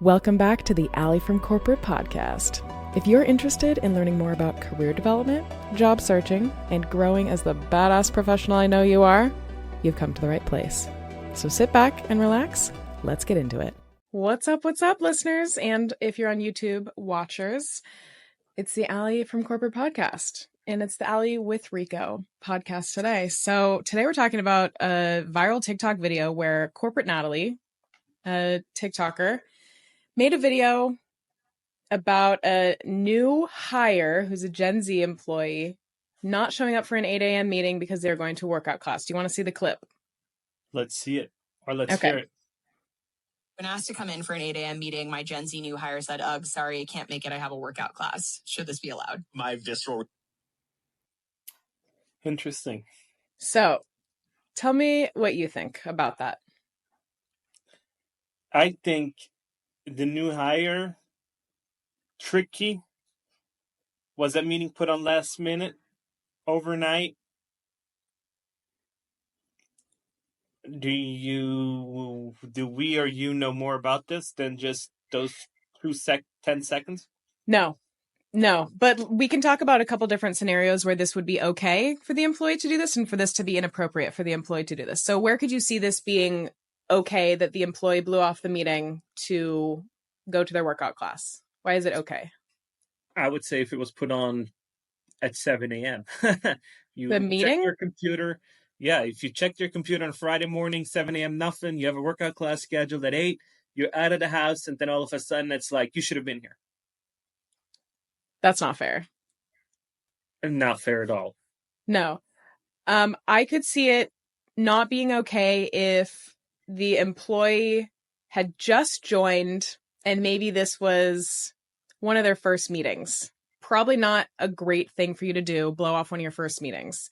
Welcome back to the Alley from Corporate podcast. If you're interested in learning more about career development, job searching, and growing as the badass professional I know you are, you've come to the right place. So sit back and relax. Let's get into it. What's up, listeners? And if you're on YouTube, watchers, it's the Alley from Corporate podcast. And it's the Alley with Rico podcast today. So today we're talking about a viral TikTok video where Corporate Natalie, a TikToker, made a video about a new hire who's a Gen Z employee not showing up for an 8 a.m. meeting because they're going to workout class. Do you want to see the clip? Let's see it, or let's hear it. When asked to come in for an 8 a.m. meeting, my Gen Z new hire said, "Ugh, sorry, I can't make it. I have a workout class. Should this be allowed?" My visceral. Interesting. So tell me what you think about that. I think the new hire, tricky. Was that meeting put on last minute, overnight? Do we or you know more about this than just those 10 seconds? No, but we can talk about a couple different scenarios where this would be okay for the employee to do this and for this to be inappropriate for the employee to do this. So where could you see this being okay that the employee blew off the meeting to go to their workout class? Why is it okay? I would say if it was put on at 7 a.m. You the meeting? Check your computer. Yeah, if you check your computer on Friday morning, 7 a.m., nothing. You have a workout class scheduled at 8. You're out of the house, and then all of a sudden it's like, you should have been here. That's not fair. Not fair at all. No. I could see it not being okay if the employee had just joined and maybe this was one of their first meetings. Probably not a great thing for you to do, blow off one of your first meetings.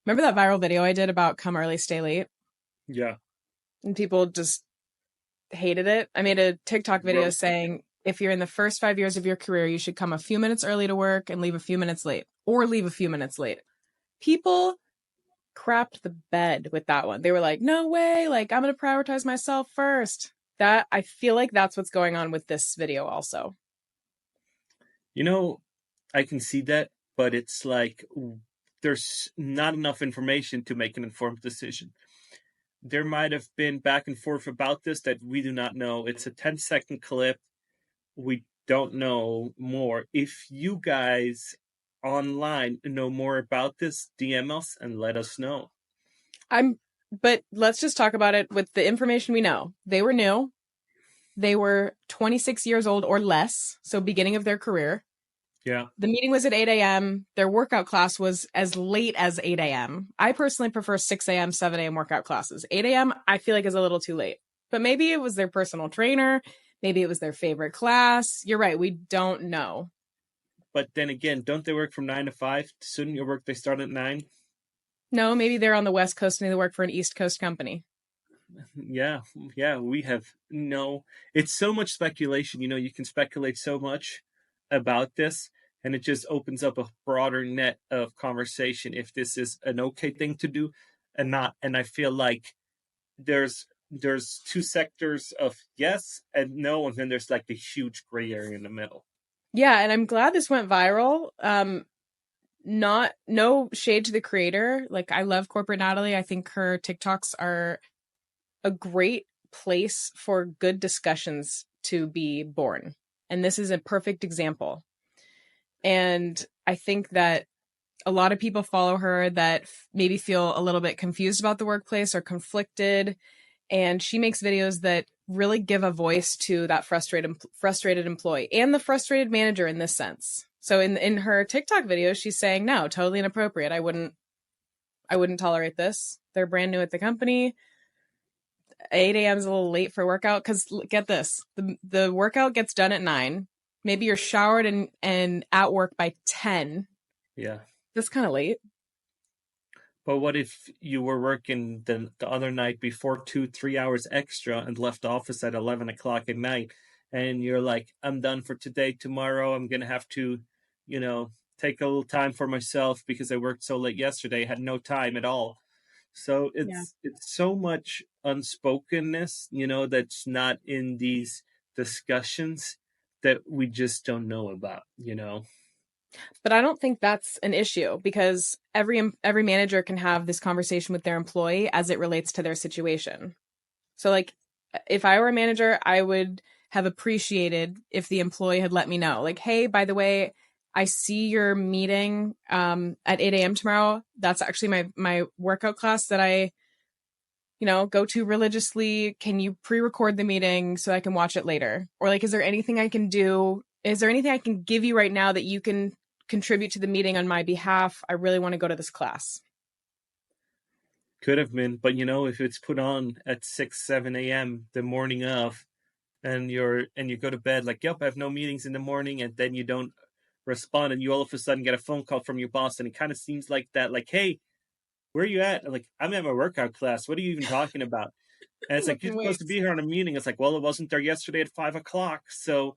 Remember that viral video I did about come early, stay late? Yeah. And people just hated it. I made a TikTok video saying, if you're in the first 5 years of your career, you should come a few minutes early to work and leave a few minutes late, or leave a few minutes late. People crapped the bed with that one. They were like, no way, like I'm going to prioritize myself first. That I feel like that's what's going on with this video also. You know, I can see that, but it's like there's not enough information to make an informed decision. There might have been back and forth about this that we do not know. It's a 10-second clip. We don't know more. If you guys online know more about this, DM us and let us know. But let's just talk about it with the information we know. They were new. They were 26 years old or less, so beginning of their career. Yeah. The meeting was at 8 a.m. Their workout class was as late as 8 a.m. I personally prefer 6 a.m., 7 a.m. workout classes. 8 a.m. I feel like is a little too late. But maybe it was their personal trainer. Maybe it was their favorite class. You're right. We don't know. But then again, don't they work from 9 to 5? Shouldn't your work they start at 9? No, maybe they're on the West Coast and they work for an East Coast company. Yeah, we have no. It's so much speculation. You know, you can speculate so much about this, and it just opens up a broader net of conversation if this is an okay thing to do and not. And I feel like there's two sectors of yes and no, and then there's like the huge gray area in the middle. Yeah, and I'm glad this went viral. No shade to the creator. Like, I love Corporate Natalie. I think her TikToks are a great place for good discussions to be born. And this is a perfect example. And I think that a lot of people follow her that maybe feel a little bit confused about the workplace or conflicted. And she makes videos that really give a voice to that frustrated employee and the frustrated manager in this sense. So in her TikTok video, she's saying, no, totally inappropriate. I wouldn't tolerate this. They're brand new at the company. 8 a.m. is a little late for workout because get this, the workout gets done at 9. Maybe you're showered and at work by 10. Yeah. That's kind of late. But what if you were working the other night before 2-3 hours extra and left the office at 11 o'clock at night and you're like, I'm done for today. Tomorrow I'm going to have to, take a little time for myself because I worked so late yesterday. I had no time at all. So it's so much unspokenness, that's not in these discussions that we just don't know about, But I don't think that's an issue because every manager can have this conversation with their employee as it relates to their situation. So like if I were a manager, I would have appreciated if the employee had let me know, like, hey, by the way, I see your meeting at 8 a.m. tomorrow. That's actually my workout class that I, go to religiously. Can you pre-record the meeting so I can watch it later? Or like, is there anything I can do? Is there anything I can give you right now that you can contribute to the meeting on my behalf? I really want to go to this class. Could have been, but if it's put on at 6, 7 a.m. the morning of, and you go to bed like, yep, I have no meetings in the morning, and then you don't respond, and you all of a sudden get a phone call from your boss, and it kind of seems like that, like, hey, where are you at? I'm like, I'm at my workout class. What are you even talking about? And it's like, you're supposed to be here on a meeting. It's like, well, it wasn't there yesterday at 5 o'clock. So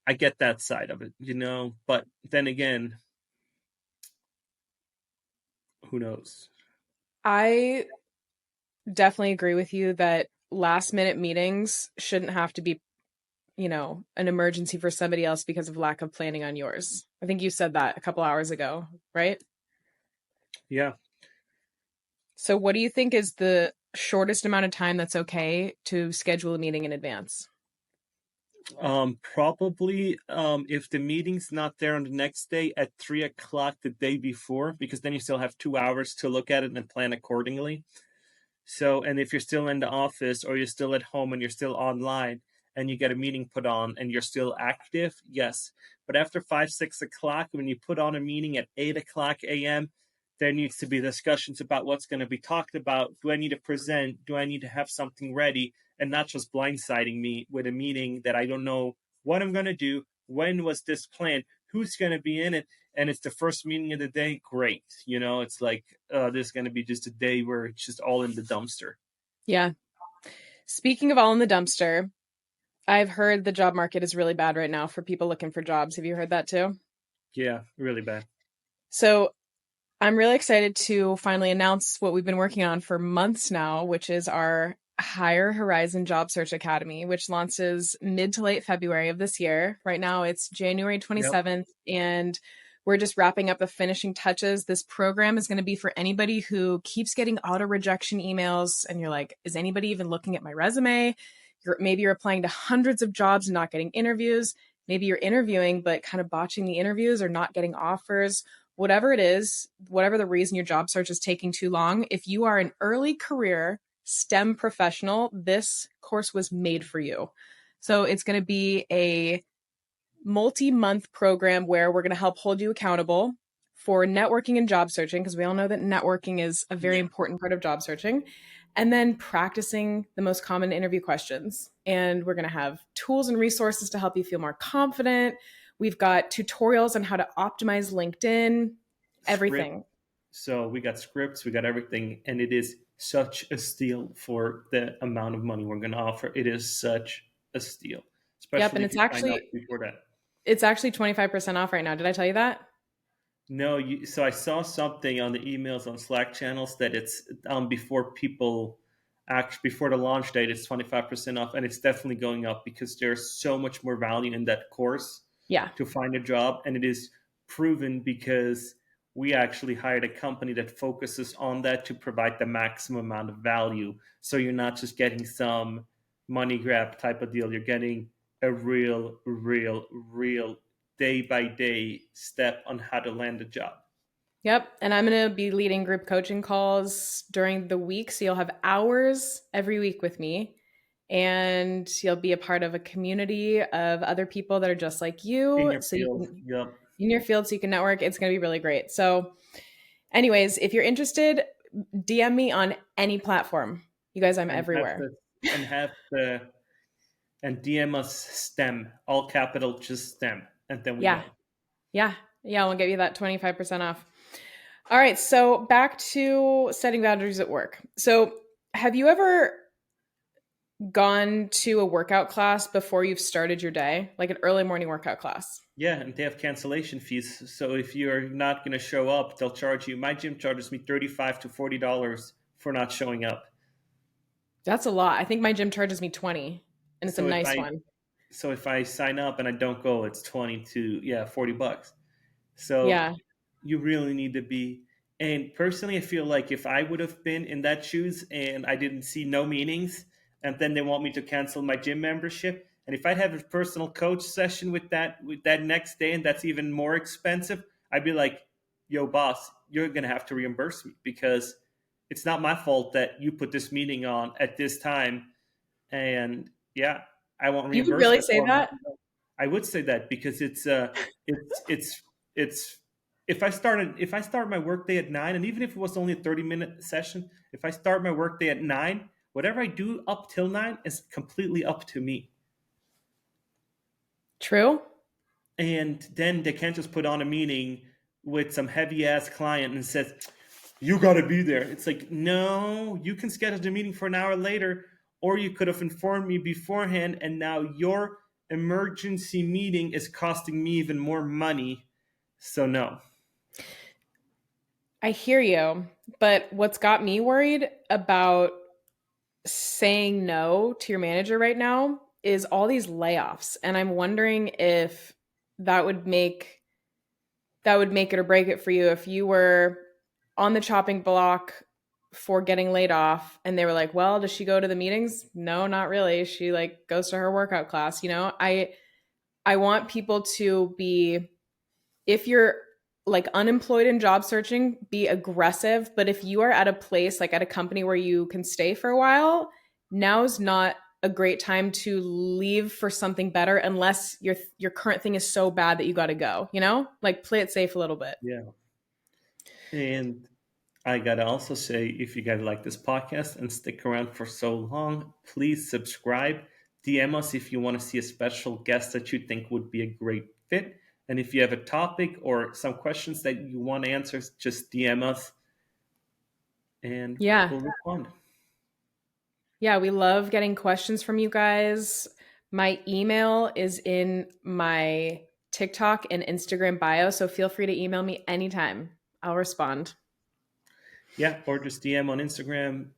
I get that side of it, but then again, who knows? I definitely agree with you that last minute meetings shouldn't have to be, an emergency for somebody else because of lack of planning on yours. I think you said that a couple hours ago, right? Yeah. So what do you think is the shortest amount of time that's okay to schedule a meeting in advance? Probably if the meeting's not there on the next day at 3 o'clock the day before, because then you still have 2 hours to look at it and plan accordingly. So, and if you're still in the office or you're still at home and you're still online and you get a meeting put on and you're still active, yes. But after 5, 6 o'clock, when you put on a meeting at 8 o'clock a.m., there needs to be discussions about what's going to be talked about. Do I need to present? Do I need to have something ready? And not just blindsiding me with a meeting that I don't know what I'm going to do. When was this planned? Who's going to be in it? And it's the first meeting of the day. Great. It's like, this is going to be just a day where it's just all in the dumpster. Yeah. Speaking of all in the dumpster, I've heard the job market is really bad right now for people looking for jobs. Have you heard that too? Yeah, really bad. So I'm really excited to finally announce what we've been working on for months now, which is our Higher Horizon Job Search Academy, which launches mid to late February of this year. Right now it's January 27th, and we're just wrapping up the finishing touches. This program is going to be for anybody who keeps getting auto rejection emails and you're like, is anybody even looking at my resume? Maybe you're applying to hundreds of jobs and not getting interviews. Maybe you're interviewing, but kind of botching the interviews or not getting offers. Whatever it is, whatever the reason your job search is taking too long, if you are an early career STEM professional, this course was made for you. So it's going to be a multi-month program where we're going to help hold you accountable for networking and job searching, because we all know that networking is a very important part of job searching, and then practicing the most common interview questions. And we're going to have tools and resources to help you feel more confident. We've got tutorials on how to optimize LinkedIn, everything. So we got scripts, we got everything, and it is such a steal for the amount of money we're going to offer. It is such a steal, especially and if you sign up before that. It's actually 25% off right now. Did I tell you that? No, so I saw something on the emails on Slack channels that it's before the launch date, it's 25% off, and it's definitely going up because there's so much more value in that course. Yeah. To find a job, and it is proven because we actually hired a company that focuses on that to provide the maximum amount of value. So you're not just getting some money grab type of deal. You're getting a real day by day step on how to land a job. Yep. And I'm going to be leading group coaching calls during the week. So you'll have hours every week with me, and you'll be a part of a community of other people that are just like you. In your field. Yep. In your field, so you can network. It's going to be really great. So anyways, if you're interested, DM me on any platform. You guys, I'm everywhere. And DM us STEM, all capital, just STEM. And then we know. Yeah. We'll get you that 25% off. All right. So back to setting boundaries at work. So have you ever gone to a workout class before you've started your day, like an early morning workout class? Yeah, and they have cancellation fees. So if you're not going to show up, they'll charge you. My gym charges me $35 to $40 for not showing up. That's a lot. I think my gym charges me $20. and it's a So if nice I one. so if I sign up and I don't go, it's 20 to $40. So Yeah. you really need to be. And personally, I feel like if I would have been in that shoes and I didn't see no meetings, and then they want me to cancel my gym membership, and if I have a personal coach session with that next day, and that's even more expensive, I'd be like, "Yo, boss, you're gonna have to reimburse me because it's not my fault that you put this meeting on at this time." And yeah, I want You would really reimbursement say for that? I would say that because it's if I start my workday at 9, and even if it was only a 30-minute session, if I start my workday at 9, whatever I do up till 9 is completely up to me. True. And then they can't just put on a meeting with some heavy ass client and says, "You got to be there." It's like, no, you can schedule the meeting for an hour later, or you could have informed me beforehand, and now your emergency meeting is costing me even more money. So no. I hear you. But what's got me worried about saying no to your manager right now is all these layoffs. And I'm wondering if that would make that would make it or break it for you if you were on the chopping block for getting laid off and they were like, "Well, does she go to the meetings?" "No, not really. She like goes to her workout class." I want people to be, if you're like unemployed and job searching, be aggressive. But if you are at a place like at a company where you can stay for a while, now's not a great time to leave for something better unless your current thing is so bad that you got to go, Like play it safe a little bit. Yeah. And I gotta also say, if you guys like this podcast and stick around for so long, please subscribe. DM us if you want to see a special guest that you think would be a great fit. And if you have a topic or some questions that you want answers, just DM us and Yeah. we'll respond. Yeah, we love getting questions from you guys. My email is in my TikTok and Instagram bio, so feel free to email me anytime. I'll respond. Yeah, or just DM on Instagram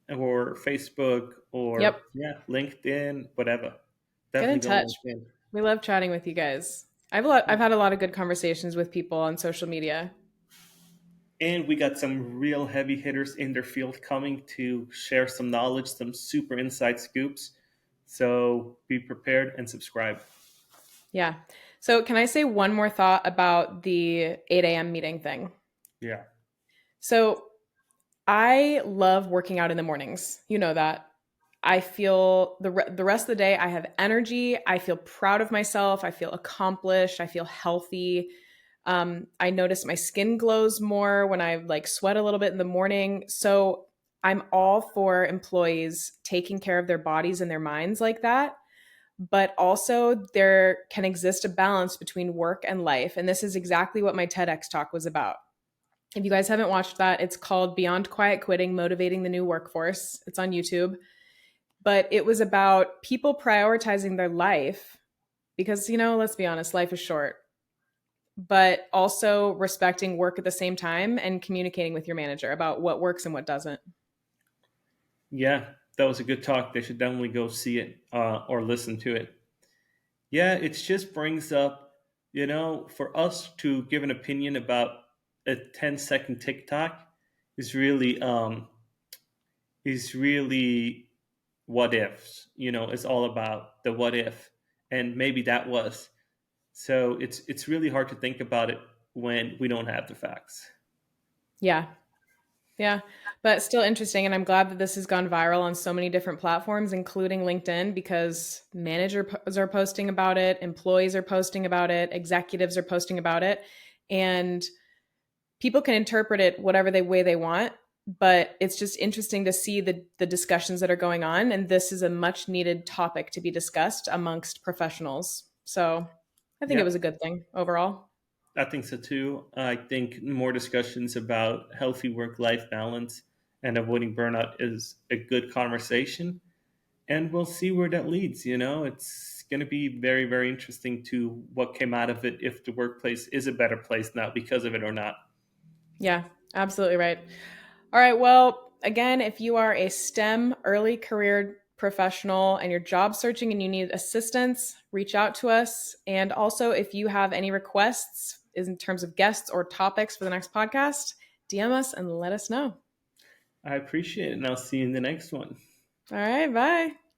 or Facebook or Yep. yeah, LinkedIn, whatever. Get in Definitely go on touch. LinkedIn. We love chatting with you guys. I've had a lot of good conversations with people on social media. And we got some real heavy hitters in their field coming to share some knowledge, some super inside scoops. So be prepared and subscribe. Yeah. So can I say one more thought about the 8 a.m. meeting thing? Yeah. So I love working out in the mornings. You know that. I feel the rest of the day, I have energy. I feel proud of myself. I feel accomplished. I feel healthy. I notice my skin glows more when I like sweat a little bit in the morning. So I'm all for employees taking care of their bodies and their minds like that. But also, there can exist a balance between work and life. And this is exactly what my TEDx talk was about. If you guys haven't watched that, it's called Beyond Quiet Quitting, Motivating the New Workforce. It's on YouTube. But it was about people prioritizing their life because, let's be honest, life is short, but also respecting work at the same time and communicating with your manager about what works and what doesn't. Yeah, that was a good talk. They should definitely go see it or listen to it. Yeah, it just brings up, for us to give an opinion about a 10-second TikTok is really what ifs. It's all about the what if, and maybe that was. So it's really hard to think about it when we don't have the facts. Yeah. Yeah. But still interesting. And I'm glad that this has gone viral on so many different platforms, including LinkedIn, because managers are posting about it, employees are posting about it, executives are posting about it. And people can interpret it whatever way they want, but it's just interesting to see the discussions that are going on. And this is a much needed topic to be discussed amongst professionals. So I think it Yeah, was a good thing overall. I think so too. I think more discussions about healthy work-life balance and avoiding burnout is a good conversation, and we'll see where that leads. It's going to be very, very interesting to what came out of it, if the workplace is a better place now because of it or not. Yeah, absolutely right. All right. Well, again, if you are a STEM early career professional and you're job searching and you need assistance, reach out to us. And also, if you have any requests in terms of guests or topics for the next podcast, DM us and let us know. I appreciate it, and I'll see you in the next one. All right, bye.